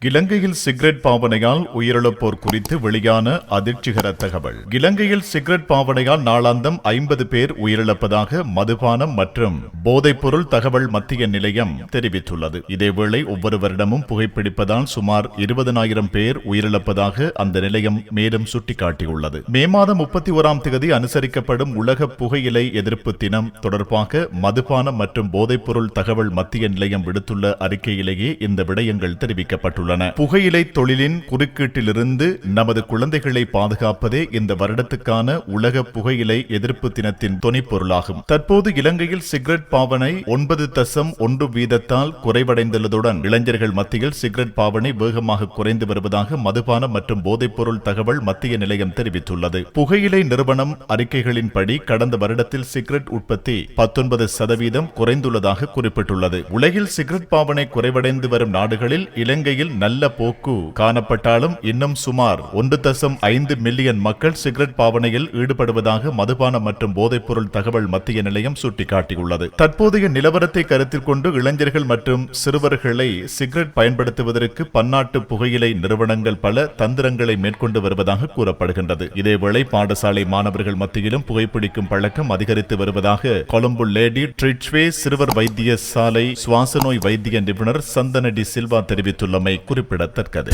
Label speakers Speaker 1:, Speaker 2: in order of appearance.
Speaker 1: இலங்கையில் சிகரெட் பாவனையால் உயிரிழப்போர் குறித்து வெளியான அதிர்ச்சிகர தகவல். இலங்கையில் சிகரெட் பாவனையால் நாளாந்தம் 50 பேர் உயிரிழப்பதாக மதுபானம் மற்றும் போதைப்பொருள் தகவல் மத்திய நிலையம் தெரிவித்துள்ளது. இதேவேளை ஒவ்வொரு வருடமும் புகைப்பிடிப்பதால் சுமார் 20,000 பேர் உயிரிழப்பதாக அந்த நிலையம் மேலும் சுட்டிக்காட்டியுள்ளது. மே மாதம் 31ஆம் தேதி அனுசரிக்கப்படும் உலக புகையிலை எதிர்ப்பு தினம் தொடர்பாக மதுபானம் மற்றும் போதைப்பொருள் தகவல் மத்திய நிலையம் விடுத்துள்ள அறிக்கையிலேயே இந்த விடயங்கள் தெரிவிக்கப்பட்டுள்ளன. புகையிலை தொழிலின் குறுக்கீட்டிலிருந்து நமது குழந்தைகளை பாதுகாப்பதே இந்த வருடத்துக்கான உலக புகையிலை எதிர்ப்பு தினத்தின் தொனிப்பொருளாகும். தற்போது இலங்கையில் சிகரெட் பாவனை 9.1 வீதத்தால் குறைவடைந்துள்ளதுடன் இளைஞர்கள் மத்தியில் சிகரெட் பாவனை வேகமாக குறைந்து வருவதாக மதுபானம் மற்றும் போதைப்பொருள் தகவல் மத்திய நிலையம் தெரிவித்துள்ளது. புகையிலை நிறுவனம் அறிக்கைகளின்படி கடந்த வருடத்தில் சிகரெட் உற்பத்தி 19% குறைந்துள்ளதாக குறிப்பிட்டுள்ளது. உலகில் சிகரெட் பாவனை குறைவடைந்து வரும் நாடுகளில் இலங்கையில் நல்ல போக்கு காணப்பட்டாலும் இன்னும் சுமார் 1.5 மில்லியன் மக்கள் சிகரெட் பாவனையில் ஈடுபடுவதாக மதுபானம் மற்றும் போதைப்பொருள் தகவல் மத்திய நிலையம் சுட்டிக்காட்டியுள்ளது. தற்போதைய நிலவரத்தை கருத்தில் கொண்டு இளைஞர்கள் மற்றும் சிறுவர்களை சிகரெட் பயன்படுத்துவதற்கு பன்னாட்டு புகையிலை நிறுவனங்கள் பல தந்திரங்களை மேற்கொண்டு வருவதாக கூறப்படுகின்றது. இதேவேளை பாடசாலை மாணவர்கள் மத்தியிலும் புகைப்பிடிக்கும் பழக்கம் அதிகரித்து வருவதாக கொழும்பு லேடி ட்ரிட்வே சிறுவர் வைத்தியசாலை சுவாச நோய் வைத்திய நிபுணர் சந்தன டி சில்வா தெரிவித்துள்ளமை குறிப்பிடத்தக்கது.